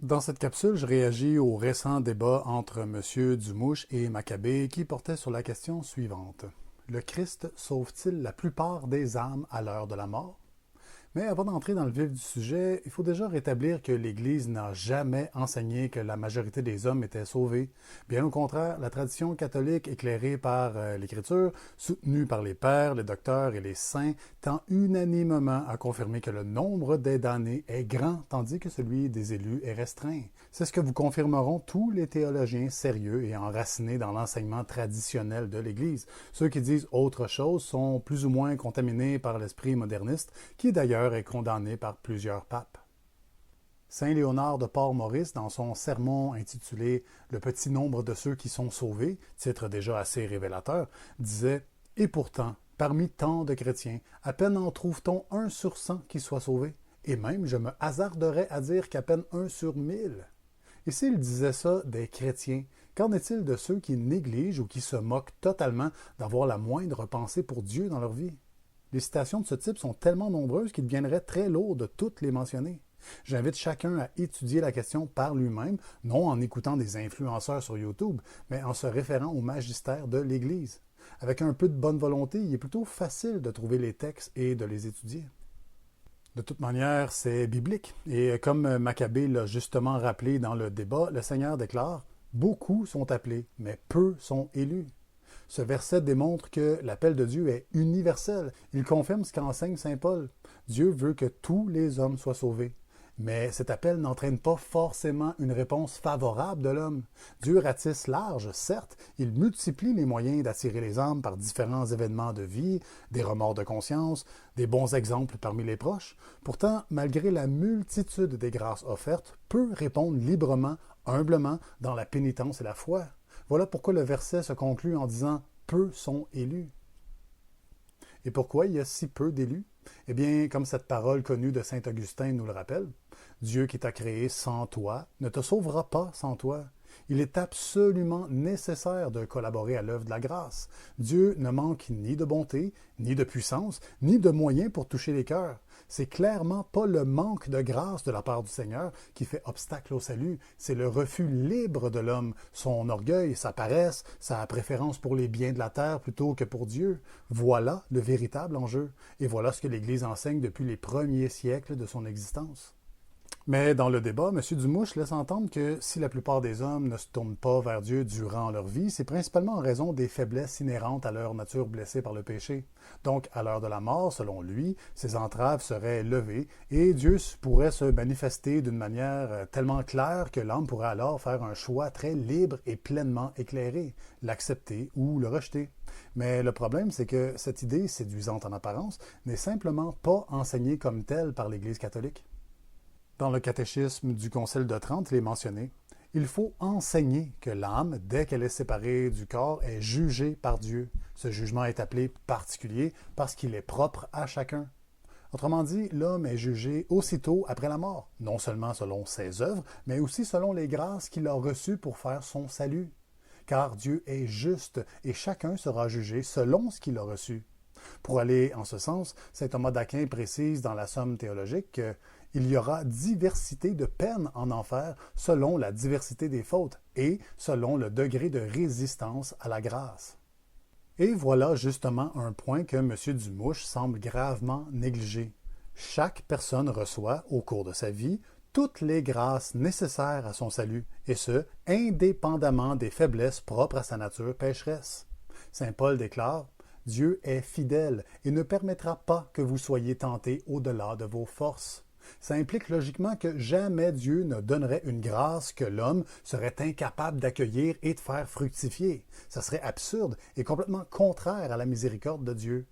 Dans cette capsule, je réagis au récent débat entre M. Dumouche et Maccabée qui portait sur la question suivante. Le Christ sauve-t-il la plupart des âmes à l'heure de la mort? Mais avant d'entrer dans le vif du sujet, il faut déjà rétablir que l'Église n'a jamais enseigné que la majorité des hommes étaient sauvés. Bien au contraire, la tradition catholique éclairée par l'Écriture, soutenue par les pères, les docteurs et les saints, tend unanimement à confirmer que le nombre des damnés est grand, tandis que celui des élus est restreint. C'est ce que vous confirmeront tous les théologiens sérieux et enracinés dans l'enseignement traditionnel de l'Église. Ceux qui disent autre chose sont plus ou moins contaminés par l'esprit moderniste, qui d'ailleurs est condamné par plusieurs papes. Saint Léonard de Port-Maurice, dans son sermon intitulé « Le petit nombre de ceux qui sont sauvés », titre déjà assez révélateur, disait « Et pourtant, parmi tant de chrétiens, à peine en trouve-t-on 1 sur 100 qui soit sauvé, et même je me hasarderais à dire qu'à peine 1 sur 1000. » Et s'il disait ça des chrétiens, qu'en est-il de ceux qui négligent ou qui se moquent totalement d'avoir la moindre pensée pour Dieu dans leur vie? Les citations de ce type sont tellement nombreuses qu'il deviendrait très lourd de toutes les mentionner. J'invite chacun à étudier la question par lui-même, non en écoutant des influenceurs sur YouTube, mais en se référant au magistère de l'Église. Avec un peu de bonne volonté, il est plutôt facile de trouver les textes et de les étudier. De toute manière, c'est biblique. Et comme Maccabée l'a justement rappelé dans le débat, le Seigneur déclare « Beaucoup sont appelés, mais peu sont élus ». Ce verset démontre que l'appel de Dieu est universel. Il confirme ce qu'enseigne saint Paul. Dieu veut que tous les hommes soient sauvés. Mais cet appel n'entraîne pas forcément une réponse favorable de l'homme. Dieu ratisse large, certes, il multiplie les moyens d'attirer les âmes par différents événements de vie, des remords de conscience, des bons exemples parmi les proches. Pourtant, malgré la multitude des grâces offertes, peu répondent librement, humblement, dans la pénitence et la foi. Voilà pourquoi le verset se conclut en disant « peu sont élus ». Et pourquoi il y a si peu d'élus? Eh bien, comme cette parole connue de saint Augustin nous le rappelle, Dieu qui t'a créé sans toi ne te sauvera pas sans toi. Il est absolument nécessaire de collaborer à l'œuvre de la grâce. Dieu ne manque ni de bonté, ni de puissance, ni de moyens pour toucher les cœurs. C'est clairement pas le manque de grâce de la part du Seigneur qui fait obstacle au salut, c'est le refus libre de l'homme, son orgueil, sa paresse, sa préférence pour les biens de la terre plutôt que pour Dieu. Voilà le véritable enjeu, et voilà ce que l'Église enseigne depuis les premiers siècles de son existence. Mais dans le débat, M. Dumouche laisse entendre que si la plupart des hommes ne se tournent pas vers Dieu durant leur vie, c'est principalement en raison des faiblesses inhérentes à leur nature blessée par le péché. Donc, à l'heure de la mort, selon lui, ces entraves seraient levées et Dieu pourrait se manifester d'une manière tellement claire que l'homme pourrait alors faire un choix très libre et pleinement éclairé, l'accepter ou le rejeter. Mais le problème, c'est que cette idée, séduisante en apparence, n'est simplement pas enseignée comme telle par l'Église catholique. Dans le catéchisme du Concile de Trente, il est mentionné « Il faut enseigner que l'âme, dès qu'elle est séparée du corps, est jugée par Dieu. Ce jugement est appelé particulier parce qu'il est propre à chacun. » Autrement dit, l'homme est jugé aussitôt après la mort, non seulement selon ses œuvres, mais aussi selon les grâces qu'il a reçues pour faire son salut. Car Dieu est juste et chacun sera jugé selon ce qu'il a reçu. Pour aller en ce sens, saint Thomas d'Aquin précise dans la Somme théologique que il y aura diversité de peines en enfer selon la diversité des fautes et selon le degré de résistance à la grâce. Et voilà justement un point que M. Dumouche semble gravement négliger. Chaque personne reçoit, au cours de sa vie, toutes les grâces nécessaires à son salut, et ce, indépendamment des faiblesses propres à sa nature pécheresse. Saint Paul déclare « Dieu est fidèle et ne permettra pas que vous soyez tentés au-delà de vos forces. » Ça implique logiquement que jamais Dieu ne donnerait une grâce que l'homme serait incapable d'accueillir et de faire fructifier. Ça serait absurde et complètement contraire à la miséricorde de Dieu.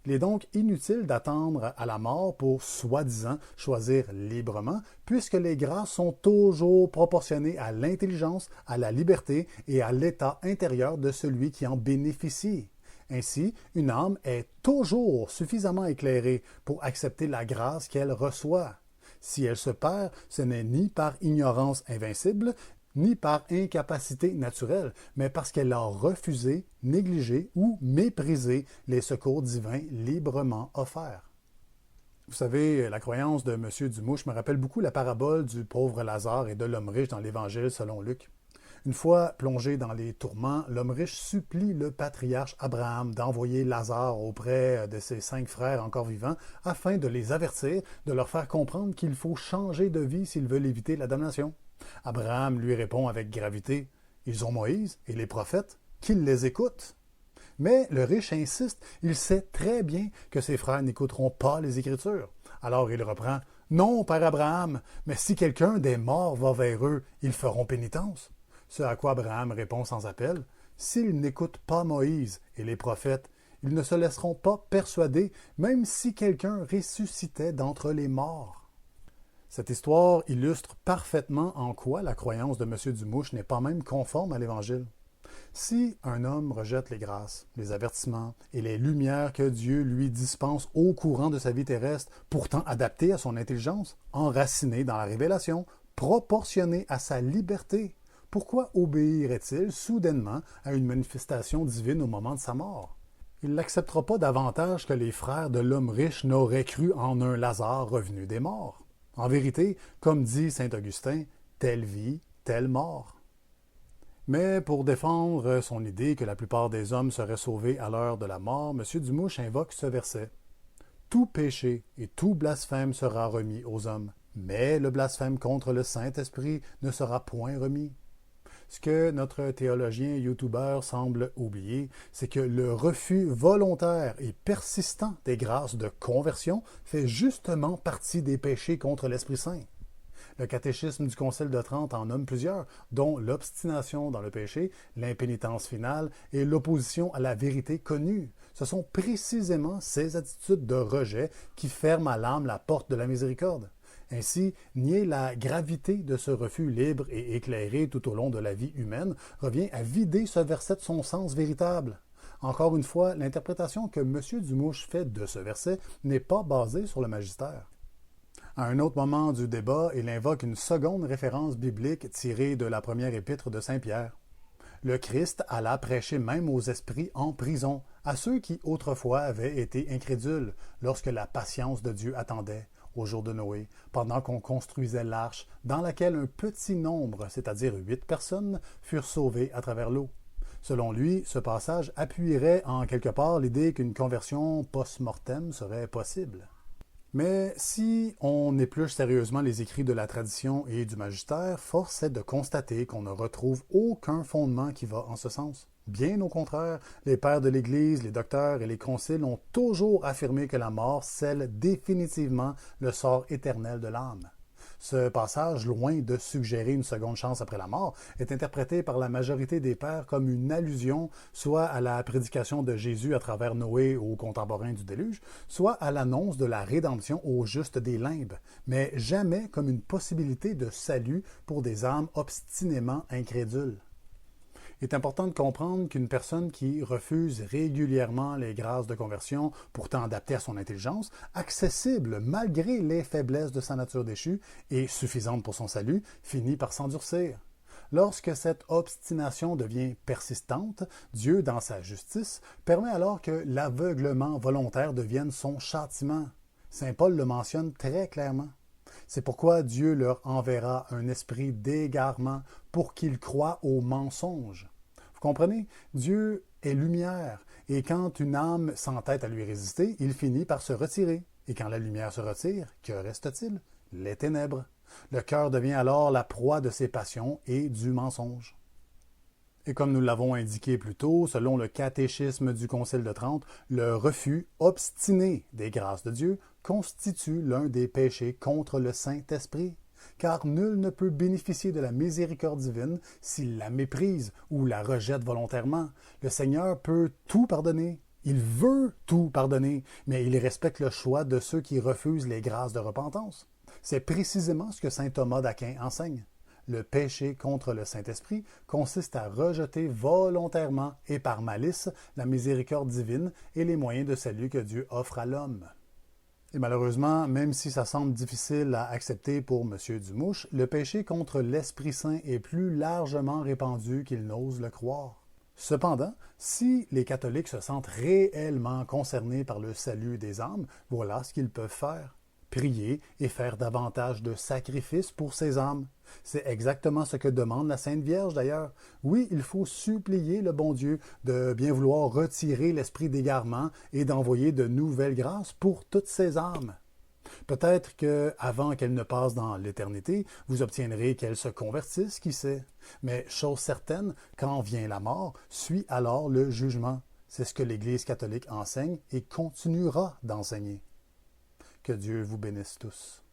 Il est donc inutile d'attendre à la mort pour, soi-disant, choisir librement, puisque les grâces sont toujours proportionnées à l'intelligence, à la liberté et à l'état intérieur de celui qui en bénéficie. Ainsi, une âme est toujours suffisamment éclairée pour accepter la grâce qu'elle reçoit. Si elle se perd, ce n'est ni par ignorance invincible, ni par incapacité naturelle, mais parce qu'elle a refusé, négligé ou méprisé les secours divins librement offerts. Vous savez, la croyance de M. Dumouche me rappelle beaucoup la parabole du pauvre Lazare et de l'homme riche dans l'Évangile selon Luc. Une fois plongé dans les tourments, l'homme riche supplie le patriarche Abraham d'envoyer Lazare auprès de ses 5 frères encore vivants afin de les avertir, de leur faire comprendre qu'il faut changer de vie s'ils veulent éviter la damnation. Abraham lui répond avec gravité « Ils ont Moïse et les prophètes, qu'ils les écoutent ». Mais le riche insiste, il sait très bien que ses frères n'écouteront pas les Écritures. Alors il reprend « Non, père Abraham, mais si quelqu'un des morts va vers eux, ils feront pénitence. » Ce à quoi Abraham répond sans appel « S'ils n'écoutent pas Moïse et les prophètes, ils ne se laisseront pas persuader, même si quelqu'un ressuscitait d'entre les morts. » Cette histoire illustre parfaitement en quoi la croyance de M. Dumouche n'est pas même conforme à l'Évangile. Si un homme rejette les grâces, les avertissements et les lumières que Dieu lui dispense au courant de sa vie terrestre, pourtant adaptées à son intelligence, enracinées dans la révélation, proportionnées à sa liberté, pourquoi obéirait-il soudainement à une manifestation divine au moment de sa mort? Il n'acceptera pas davantage que les frères de l'homme riche n'auraient cru en un Lazare revenu des morts. En vérité, comme dit saint Augustin, telle vie, telle mort. Mais pour défendre son idée que la plupart des hommes seraient sauvés à l'heure de la mort, M. Dumouche invoque ce verset. « Tout péché et tout blasphème sera remis aux hommes, mais le blasphème contre le Saint-Esprit ne sera point remis. » Ce que notre théologien youtubeur semble oublier, c'est que le refus volontaire et persistant des grâces de conversion fait justement partie des péchés contre l'Esprit Saint. Le catéchisme du Concile de Trente en nomme plusieurs, dont l'obstination dans le péché, l'impénitence finale et l'opposition à la vérité connue. Ce sont précisément ces attitudes de rejet qui ferment à l'âme la porte de la miséricorde. Ainsi, nier la gravité de ce refus libre et éclairé tout au long de la vie humaine revient à vider ce verset de son sens véritable. Encore une fois, l'interprétation que M. Dumouche fait de ce verset n'est pas basée sur le magistère. À un autre moment du débat, il invoque une seconde référence biblique tirée de la première épître de Saint Pierre. Le Christ alla prêcher même aux esprits en prison, à ceux qui autrefois avaient été incrédules, lorsque la patience de Dieu attendait, au jour de Noé, pendant qu'on construisait l'arche, dans laquelle un petit nombre, c'est-à-dire 8 personnes, furent sauvées à travers l'eau. Selon lui, ce passage appuierait en quelque part l'idée qu'une conversion post-mortem serait possible. Mais si on épluche sérieusement les écrits de la tradition et du magistère, force est de constater qu'on ne retrouve aucun fondement qui va en ce sens. Bien au contraire, les pères de l'Église, les docteurs et les conciles ont toujours affirmé que la mort scelle définitivement le sort éternel de l'âme. Ce passage, loin de suggérer une seconde chance après la mort, est interprété par la majorité des pères comme une allusion soit à la prédication de Jésus à travers Noé aux contemporains du déluge, soit à l'annonce de la rédemption aux justes des limbes, mais jamais comme une possibilité de salut pour des âmes obstinément incrédules. Il est important de comprendre qu'une personne qui refuse régulièrement les grâces de conversion, pourtant adaptées à son intelligence, accessibles malgré les faiblesses de sa nature déchue et suffisantes pour son salut, finit par s'endurcir. Lorsque cette obstination devient persistante, Dieu, dans sa justice, permet alors que l'aveuglement volontaire devienne son châtiment. Saint Paul le mentionne très clairement. C'est pourquoi Dieu leur enverra un esprit d'égarement pour qu'ils croient aux mensonges. Vous comprenez? Dieu est lumière, et quand une âme s'entête à lui résister, il finit par se retirer. Et quand la lumière se retire, que reste-t-il? Les ténèbres. Le cœur devient alors la proie de ses passions et du mensonge. Et comme nous l'avons indiqué plus tôt, selon le catéchisme du Concile de Trente, le refus obstiné des grâces de Dieu constitue l'un des péchés contre le Saint-Esprit, car nul ne peut bénéficier de la miséricorde divine s'il la méprise ou la rejette volontairement. Le Seigneur peut tout pardonner. Il veut tout pardonner, mais il respecte le choix de ceux qui refusent les grâces de repentance. C'est précisément ce que saint Thomas d'Aquin enseigne. Le péché contre le Saint-Esprit consiste à rejeter volontairement et par malice la miséricorde divine et les moyens de salut que Dieu offre à l'homme. Et malheureusement, même si ça semble difficile à accepter pour M. Dumouche, le péché contre l'Esprit Saint est plus largement répandu qu'il n'ose le croire. Cependant, si les catholiques se sentent réellement concernés par le salut des âmes, voilà ce qu'ils peuvent faire. prier et faire davantage de sacrifices pour ces âmes. C'est exactement ce que demande la Sainte Vierge d'ailleurs. Oui, il faut supplier le bon Dieu de bien vouloir retirer l'esprit d'égarement et d'envoyer de nouvelles grâces pour toutes ces âmes. Peut-être que, avant qu'elles ne passent dans l'éternité, vous obtiendrez qu'elles se convertissent, qui sait. Mais chose certaine, quand vient la mort, suit alors le jugement. C'est ce que l'Église catholique enseigne et continuera d'enseigner. Que Dieu vous bénisse tous.